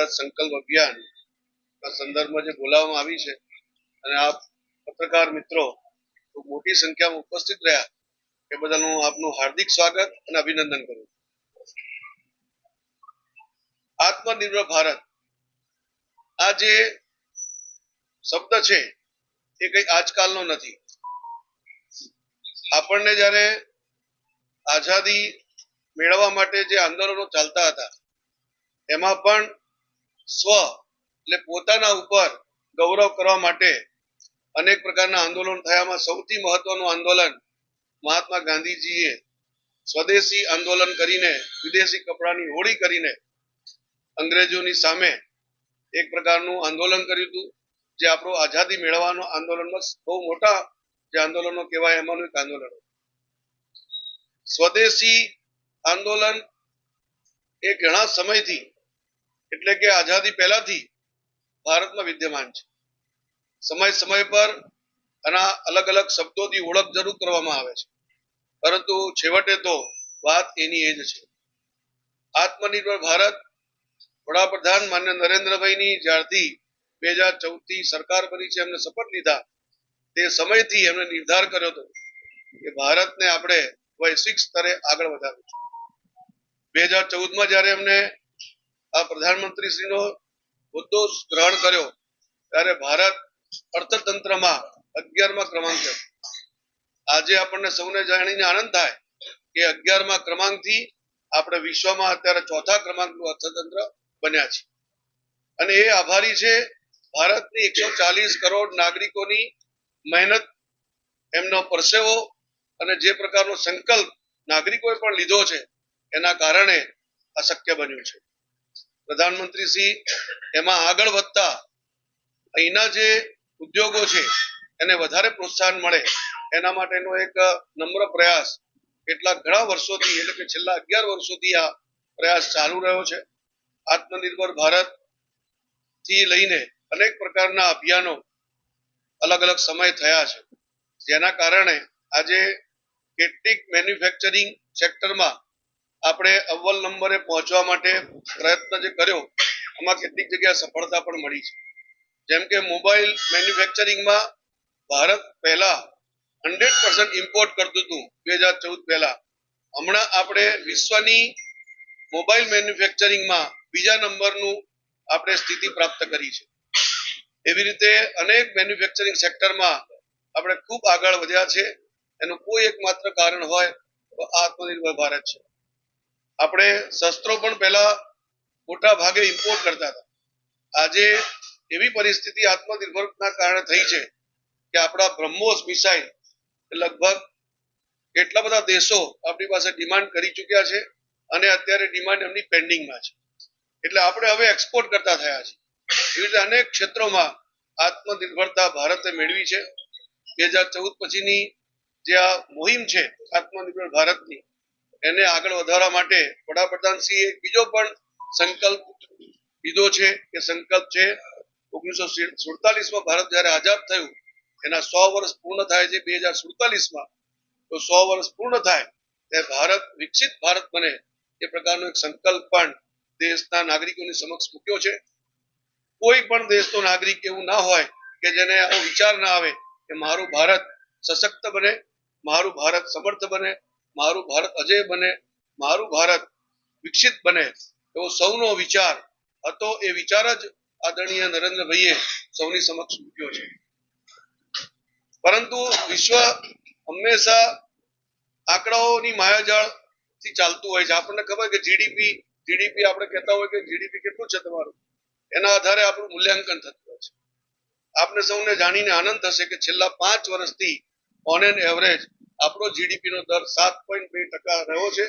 ભારત સંકલ્પ અભિયાન ના સંદર્ભમાં જે બોલાવવામાં આવી છે અને આપ પત્રકાર મિત્રો ખૂબ મોટી સંખ્યામાં ઉપસ્થિત રહ્યા એ બદલ હું આપનું હાર્દિક સ્વાગત અને અભિનંદન કરું. આત્મનિર્ભર ભારત આ જે શબ્દ છે એ કઈ આજકાલનો નથી. આપણને જ્યારે આઝાદી મેળવવા માટે જે આંદોલનો ચાલતા હતા એમાં પણ સ્વ એટલે પોતાના ઉપર ગૌરવ કરવા માટે અનેક પ્રકારના આંદોલન થયામાં સૌથી મહત્વનું આંદોલન મહાત્મા ગાંધીજીએ સ્વદેશી આંદોલન કરીને વિદેશી કપડાની હોળી કરીને અંગ્રેજોની સામે એક પ્રકારનું આંદોલન કર્યું હતું જે આપણું આઝાદી મેળવવાનો આંદોલનમાં બહુ મોટા જે આંદોલનો કહેવાય એમાંનું એક આંદોલન. સ્વદેશી આંદોલન એ ઘણા સમયથી એટલે કે આઝાદી પહેલાથી ભારતમાં વિદ્યમાન છે. સમય સમય પર આના અલગ અલગ શબ્દોથી ઓળખ જરૂર કરવામાં આવે છે પરંતુ છેવટે તો વાત એની એ જ છે. આત્મનિર્ભર ભારત વડાપ્રધાન માન્ય નરેન્દ્રભાઈની જ્યારથી 2014 થી સરકાર બની છે એમને શપથ લીધા તે સમયથી એમણે નિર્ધાર કર્યો હતો કે ભારતને આપણે વૈશ્વિક સ્તરે આગળ વધારવું છે. 2014માં જયારે એમને આ પ્રધાનમંત્રીશ્રીનો હોદ્દો ગ્રહણ કર્યો ત્યારે ભારત અર્થતંત્રમાં 11મા ક્રમાંકે. આજે આપણને સૌને જાણીને આનંદ થાય કે 11મા ક્રમાંકથી આપણે વિશ્વમાં અત્યારે 4થા ક્રમાંકનું અર્થતંત્ર બન્યા છે અને એ આભારી છે ભારતની 140 કરોડ નાગરિકોની મહેનત, એમનો પરસેવો અને જે પ્રકારનો સંકલ્પ નાગરિકોએ પણ લીધો છે એના કારણે આ શક્ય બન્યું છે. પ્રધાનમંત્રી શ્રી એમાં આગળ વધતા અહીંના જે ઉદ્યોગો છે એને વધારે પ્રોત્સાહન મળે એના માટેનો એક નમ્ર પ્રયાસ કેટલા ઘણા વર્ષોથી એટલે કે છેલ્લા 11 વર્ષોથી આ પ્રયાસ ચાલુ રહ્યો છે. આત્મનિર્ભર ભારત થી લઈને અનેક પ્રકારના અભિયાનો અલગ અલગ સમય થયા છે જેના કારણે આજે કેટલીક મેન્યુફેક્ચરિંગ સેક્ટરમાં આપણે અવ્વલ નંબરે પહોંચવા માટે પ્રયત્ન જે કર્યો એમાં કેટલીક જગ્યાએ સફળતા પણ મળી છે. જેમ કે મોબાઈલ મેન્યુફેક્ચરિંગમાં ભારત પહેલા 100% ઇમ્પોર્ટ કરતું હતું 2014 પહેલા. હમણાં આપણે વિશ્વની મોબાઈલ મેન્યુફેક્ચરિંગમાં બીજા નંબરનું આપણે સ્થિતિ પ્રાપ્ત કરી છે. એવી રીતે અનેક મેન્યુફેક્ચરિંગ સેક્ટરમાં આપણે ખૂબ આગળ વધ્યા છે. એનું કોઈ એકમાત્ર કારણ હોય તો આત્મનિર્ભર ભારત છે. આપણે શસ્ત્રો પણ પહેલા મોટા ભાગે ઇમ્પોર્ટ કરતા હતા. આજે એવી પરિસ્થિતિ આત્મનિર્ભરના કારણે થઈ છે કે આપણા બ્રહ્મોસ મિસાઇલ લગભગ કેટલા બધા દેશો આપણી પાસે ડિમાન્ડ કરી ચૂક્યા છે અને અત્યારે ડિમાન્ડ એમની પેન્ડિંગમાં છે. એટલે આપણે હવે એક્સપોર્ટ કરતા થયા છે. એવી રીતે અનેક ક્ષેત્રોમાં આત્મનિર્ભરતા ભારતે મેળવી છે. 2014 પછીની જે આ મુહિમ છે આત્મનિર્ભર ભારતની એને આગળ વધારવા માટે વડાપ્રધાનશ્રીએ એક બીજો પણ સંકલ્પ લીધો છે. એ સંકલ્પ છે 1947માં ભારત જયારે આઝાદ થયું એના 100 વર્ષ પૂર્ણ થાય છે 2047માં. તો 100 વર્ષ પૂર્ણ થાય ત્યારે ભારત વિકસિત ભારત બને એ પ્રકારનો એક સંકલ્પ પણ દેશના નાગરિકોની સમક્ષ મૂક્યો છે. કોઈ પણ દેશનો નાગરિક એવું ના હોય કે જેને આવો વિચાર ના આવે કે મારું ભારત સશક્ત બને, મારું ભારત સમર્થ બને, મારું ભારત અજેય બને, મારું ભારત વિકસિત બને એવો સૌનો વિચાર હતો. એ વિચાર જ આદરણીય નરેન્દ્રભાઈએ સૌની સમક્ષ મૂક્યો છે. પરંતુ વિશ્વ હંમેશા આંકડાઓની માયાજાળથી ચાલતું હોય છે. આપણને ખબર કે જીડીપી આપણે કહેતા હોય કે જીડીપી કેટલું છે તમારું, એના આધારે આપણું મૂલ્યાંકન થતું હોય છે. આપને સૌને જાણીને આનંદ થશે કે છેલ્લા 5 વર્ષથી ઓન એન એવરેજ આપણો જીડીપી નો દર 7.2% રહ્યો છે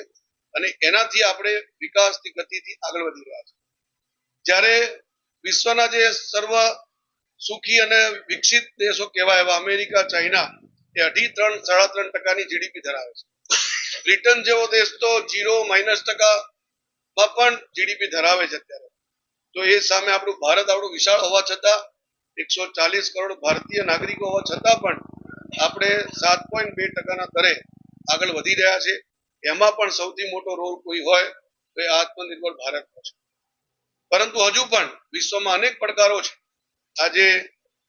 અને એનાથી આપણે વિકાસની ગતિથી આગળ વધી રહ્યા છે. જ્યારે વિશ્વના જે સર્વ સુખી અને વિકસિત દેશો કહેવાય એવા અમેરિકા, ચાઇના એ 2.5-3.5% જીડીપી ધરાવે છે. બ્રિટન જેવો દેશ તો 0- પણ જીડીપી ધરાવે છે અત્યારે. તો એ સામે આપણું ભારત આપણું વિશાળ હોવા છતાં 140 કરોડ ભારતીય નાગરિકો હોવા છતાં પણ આપણે 7.2% દરે આગળ વધી રહ્યા છે. એમાં પણ સૌથી મોટો રોલ કોઈ હોય તો એ આત્મનિર્ભર ભારતનો છે. પરંતુ હજુ પણ વિશ્વમાં અનેક પડકારો છે. આજે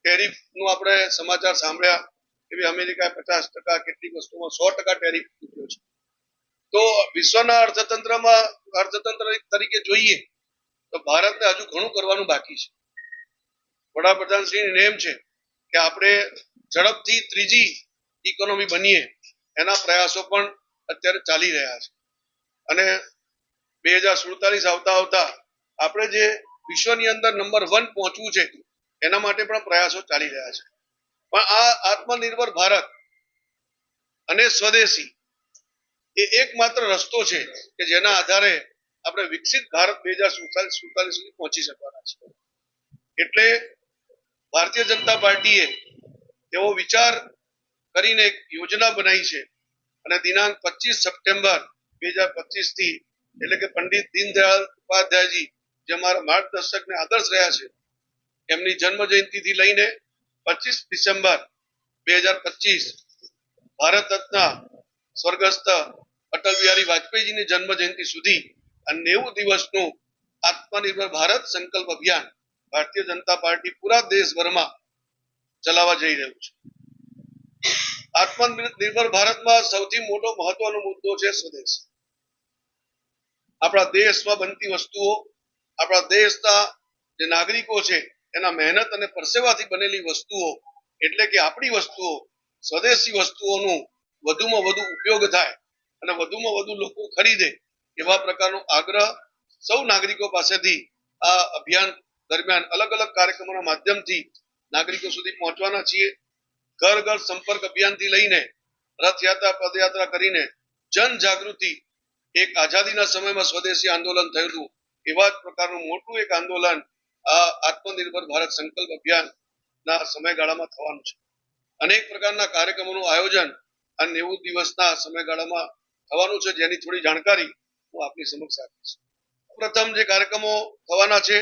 ટેરિફ નું આપણે સમાચાર સાંભળ્યા, એવી અમેરિકાએ 50% કેટલીક વસ્તુમાં 100% ટેરિફ મૂક્યો છે. તો વિશ્વના અર્થતંત્ર તરીકે જોઈએ તો ભારતને હજુ ઘણું કરવાનું બાકી છે. વડાપ્રધાન શ્રીની નેમ છે કે આપણે ઝડપથી ત્રીજી ઇકોનોમી બનીએ, એના પ્રયાસો પણ અત્યારે ચાલી રહ્યા છે. અને 2047 આવતા આપણે જે વિશ્વની અંદર નંબર 1 પહોંચવું છે, એના માટે પણ પ્રયાસો ચાલી રહ્યા છે. પણ આ આત્મનિર્ભર ભારત અને સ્વદેશી એ એકમાત્ર રસ્તો છે કે જેના આધારે આપણે વિકસિત ભારત 2047 સુધી પહોંચી શકવાના છે. એટલે ભારતીય જનતા પાર્ટીએ એવો વિચાર કરીને એક યોજના બનાવી છે અને દિનાંક 25 સપ્ટેમ્બર 2025 થી, એટલે કે પંડિત દીનદયાળ ઉપાધ્યાયજી જે અમારા માર્ગદર્શક ને આદર્શ રહ્યા છે, એમની જન્મ જયંતિ થી લઈને 25 ડિસેમ્બર 2025 ભારત રત્ન સ્વર્ગસ્થ અટલ બિહારી વાજપેયીજીની જન્મ જયંતિ સુધી આ 90 દિવસનું આત્મનિર્ભર ભારત સંકલ્પ અભિયાન ભારતીય જનતા પાર્ટી પૂરા દેશભરમાં ચલાવવા જઈ રહ્યું છે. આત્મનિર્ભર ભારતમાં સૌથી મોટો મહત્વનો મુદ્દો છે સ્વદેશ. આપણા દેશમાં બનતી વસ્તુઓ, આપણા દેશના જે નાગરિકો છે એના મહેનત અને પરસેવાથી બનેલી વસ્તુઓ, એટલે કે આપણી વસ્તુઓ, સ્વદેશી વસ્તુઓનું વધુમાં વધુ ઉપયોગ થાય અને વધુમાં વધુ લોકો ખરીદે, એવા પ્રકારનો આગ્રહ સૌ નાગરિકો પાસેથી આ અભિયાન દરમિયાન અલગ અલગ કાર્યક્રમોના માધ્યમથી નાગરિકો સુધી પહોંચવાના છીએ. ઘર ઘર સંપર્ક અભિયાનથી લઈને રથયાત્રા, પદયાત્રા કરીને જન જાગૃતિ, એક આઝાદીના સમયમાં સ્વદેશી આંદોલન થયું હતું એવા જ પ્રકારનું મોટું એક આંદોલન આ આત્મનિર્ભર ભારત સંકલ્પ અભિયાનના સમયગાળામાં થવાનું છે. અનેક પ્રકારના કાર્યક્રમોનું આયોજન આ 90 દિવસના સમયગાળામાં થવાનું છે, જેની થોડી જાણકારી હું આપની સમક્ષ આપીશ. પ્રથમ જે કાર્યક્રમો થવાના છે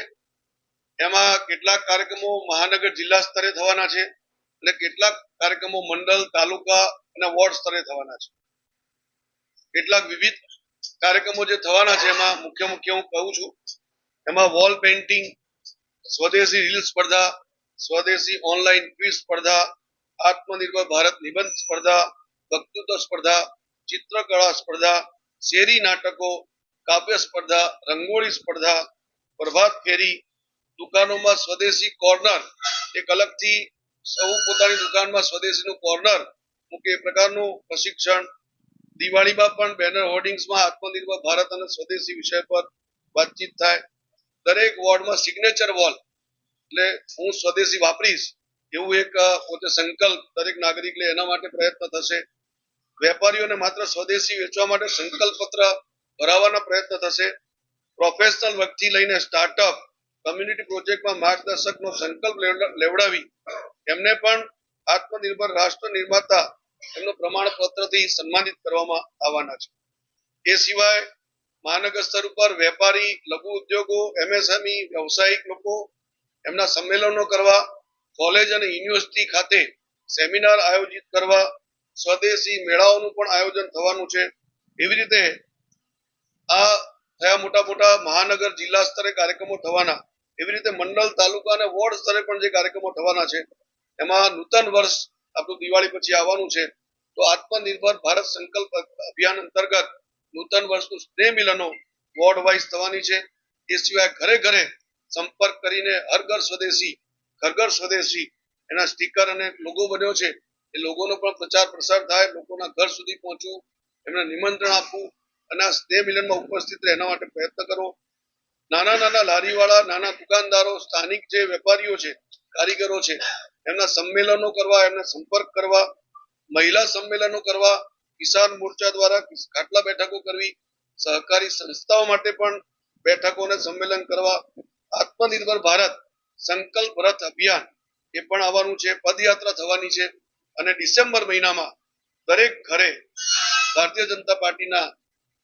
એમાં કેટલાક કાર્યક્રમો મહાનગર જિલ્લા સ્તરે થવાના છે અને કેટલાક કાર્યક્રમો મંડળ, તાલુકા અને વોર્ડ સ્તરે થવાના છે. કેટલાક વિવિધ કાર્યક્રમો જે થવાના છે એમાં મુખ્ય હું કહું છું. એમાં વોલ પેઇન્ટિંગ, સ્વદેશી રીલ સ્પર્ધા, સ્વદેશી ઓનલાઈન ક્વિઝ સ્પર્ધા, આત્મનિર્ભર ભારત નિબંધ સ્પર્ધા, વક્તૃત્વ સ્પર્ધા, ચિત્રકળા સ્પર્ધા, શેરી નાટકો, કાવ્ય સ્પર્ધા, રંગોળી સ્પર્ધા, પ્રભાત ફેરી, દુકાનોમાં સ્વદેશી કોર્નર, એક અલગથી સૌ પોતાની દુકાનમાં સ્વદેશીનું કોર્નર મૂકે એ પ્રકારનું પ્રશિક્ષણ. દિવાળીમાં પણ બેનર હોર્ડિંગ્સમાં આત્મનિર્ભર ભારત અને સ્વદેશી વિષય પર વાતચીત થાય. દરેક વોર્ડમાં સિગ્નેચર વોલ, એટલે હું સ્વદેશી વાપરીશ એવું એક પોતે સંકલ્પ દરેક નાગરિક લે, એના માટે પ્રયત્ન થશે. વેપારીઓને માત્ર સ્વદેશી વેચવા માટે સંકલ્પ પત્ર ભરાવવાના પ્રયત્ન થશે. પ્રોફેશનલ વર્ગથી લઈને સ્ટાર્ટઅપ, કમ્યુનિટી પ્રોજેક્ટમાં માર્ગદર્શકનો સંકલ્પ લેવડાવી એમને પણ આત્મનિર્ભર રાષ્ટ્ર નિર્માતા એમનું પ્રમાણપત્રથી સન્માનિત કરવામાં આવવાના છે. એ સિવાય મહાનગર સ્તર ઉપર વેપારી, લઘુ ઉદ્યોગો, MSME, વ્યવસાયિક લોકો એમના સંમેલનો કરવા, કોલેજ અને યુનિવર્સિટી ખાતે સેમિનાર આયોજિત કરવા, સ્વદેશી મેળાઓનું પણ આયોજન થવાનું છે. એવી રીતે આ થયા મોટા મોટા મહાનગર જિલ્લા સ્તરે કાર્યક્રમો થવાના. એવી રીતે મંડળ, તાલુકા અને વોર્ડ સ્તરે પણ જે કાર્યક્રમો થવાના છે એમાં નૂતન વર્ષ આપણું દિવાળી પછી આવવાનું છે, તો આત્મનિર્ભર ભારત સંકલ્પ અભિયાન અંતર્ગત નૂતન વર્ષનું સ્નેહ મિલનો વોર્ડ વાઇઝ થવાની છે. એ સિવાય ઘરે ઘરે સંપર્ક કરીને હર ઘર સ્વદેશી, ઘર ઘર સ્વદેશી એના સ્ટીકર અને લોગો બન્યો છે, એ લોગોનો પણ પ્રચાર પ્રસાર થાય, લોકોના ઘર સુધી પહોંચવું, એમને નિમંત્રણ આપવું અને આ સ્નેહ મિલનમાં ઉપસ્થિત રહે એના માટે પ્રયત્ન કરવો. નાના નાના લારીવાળા, નાના દુકાનદારો, સ્થાનિક જે વેપારીઓ છે, કારીગરો છે, એમના સંમેલનો કરવા, એમને સંપર્ક કરવા, મહિલા સંમેલનો કરવા, કિસાન મોરચા દ્વારા ખાટલા બેઠકો કરવી, સહકારી સંસ્થાઓ માટે પણ બેઠકો અને સંમેલન કરવા. આત્મનિર્ભર ભારત સંકલ્પ રથ અભિયાન એ પણ આવવાનું છે. પદયાત્રા થવાની છે અને ડિસેમ્બર મહિનામાં દરેક ઘરે ભારતીય જનતા પાર્ટીના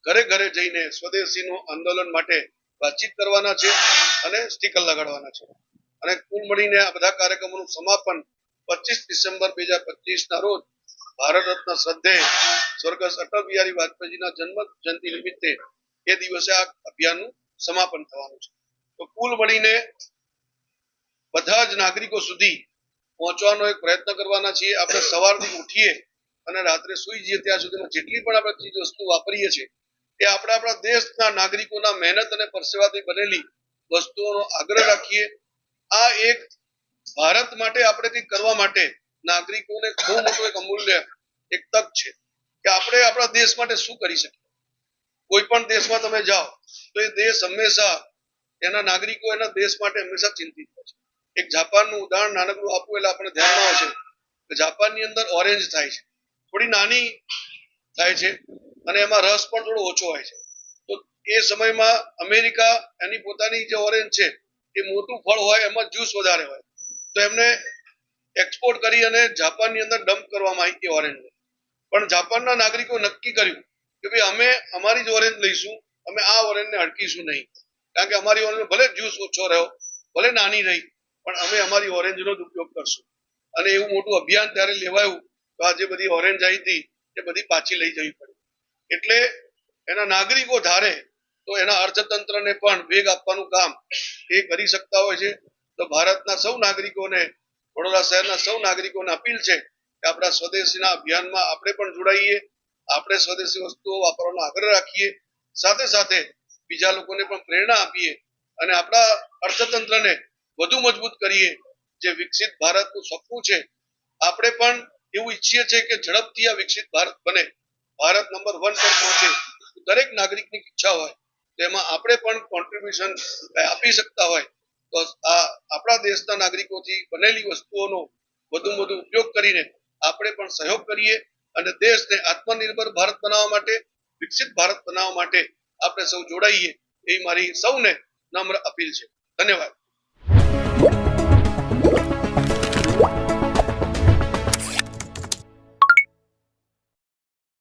ઘરે ઘરે જઈને સ્વદેશીનું આંદોલન માટે વાતચીત કરવાના છે અને સ્ટીકર લગાડવાના છે. અને કુલ મળીને આ બધા કાર્યક્રમોનું સમાપન 25 ડિસેમ્બર 2025 ના રોજ ભારત રત્ન શ્રદ્ધેય સ્વર્ગસ્થ અટલ બિહારી વાજપેયીજીના જન્મ જયંતિ નિમિત્તે એ દિવસે આ અભિયાનનું સમાપન થવાનું છે. તો કુલ મળીને બધા જ નાગરિકો સુધી પહોંચવાનો એક પ્રયત્ન કરવાના છીએ. આપણે સવારથી ઉઠીએ અને રાત્રે સુઈ જઈએ ત્યાં સુધીમાં જેટલી પણ આપણે ચીજ વસ્તુ વાપરીએ છીએ એ આપણે આપણા દેશના નાગરિકોના મહેનત અને પરસેવાથી બનેલી વસ્તુઓનો આગ્રહ રાખીએ. આ એક ભારત માટે આપણે કંઈક કરવા માટે નાગરિકોને બહુ મોટું એક અમૂલ્ય એક તક છે કે આપણે આપણા દેશ માટે શું કરી શકીએ. કોઈ પણ દેશમાં તમે જાઓ તો એ દેશ હંમેશા એના નાગરિકો એના દેશ માટે હંમેશા ચિંતિત હોય છે. એક જાપાનનું ઉદાહરણ નાનકડું આપવું એટલે આપણે ધ્યાનમાં આવશે કે જાપાનની અંદર ઓરેન્જ થાય છે, થોડી નાની થાય છે અને એમાં રસ પણ થોડો ઓછો હોય છે. તો એ સમયમાં અમેરિકા એની પોતાની જે ઓરેન્જ છે એ મોટું ફળ હોય એમાં જ્યુસ વધારે હોય તો એમને એક્સપોર્ટ કરી અને જાપાનની અંદર ડમ્પ કરવામાં આવી ઓરેન્જ. પણ જાપાનના નાગરિકો નક્કી કર્યું કે ભાઈ અમે અમારી જ ઓરેન્જ લઈશું, અમે આ ઓરેન્જને અડકીશું નહીં, કારણ કે અમારી ઓરેન્જ ભલે જ્યુસ ઓછો રહ્યો, ભલે નાની રહી, પણ અમે અમારી ઓરેન્જનો જ ઉપયોગ કરશું. અને એવું મોટું અભિયાન ત્યારે લેવાયું તો આ જે બધી ઓરેન્જ આવી હતી એ બધી પાછી લઈ જવી પડી. એટલે એના નાગરિકો ધારે તો એના અર્થતંત્રને પણ વેગ આપવાનું કામ એ કરી શકતા હોય છે. તો ભારતના સૌ નાગરિકોને, વડોદરા શહેરના સૌ નાગરિકોને અપીલ છે કે આપણા સ્વદેશીના અભિયાનમાં આપણે પણ જોડાઈએ, આપણે સ્વદેશી વસ્તુઓ વાપરવાનો આગ્રહ રાખીએ, સાથે સાથે બીજા લોકોને પણ પ્રેરણા આપીએ અને આપણા અર્થતંત્રને વધુ મજબૂત કરીએ. જે વિકસિત ભારતનું સપનું છે આપણે પણ એવું ઈચ્છીએ છીએ કે ઝડપથી આ વિકસિત ભારત બને, ભારત નંબર 1 પર પહોંચે. દરેક નાગરિકની ઈચ્છા હોય તો એમાં આપણે પણ કોન્ટ્રીબ્યુશન આપી શકતા હોય તો આ આપણા દેશના નાગરિકોથી બનેલી વસ્તુઓનો વધુ ઉપયોગ કરીને આપણે પણ સહયોગ કરીએ અને દેશને આત્મનિર્ભર ભારત બનાવવા માટે, વિકસિત ભારત બનાવવા માટે આપણે સૌ જોડાઈએ એવી મારી સૌને નમ્ર અપીલ છે. ધન્યવાદ.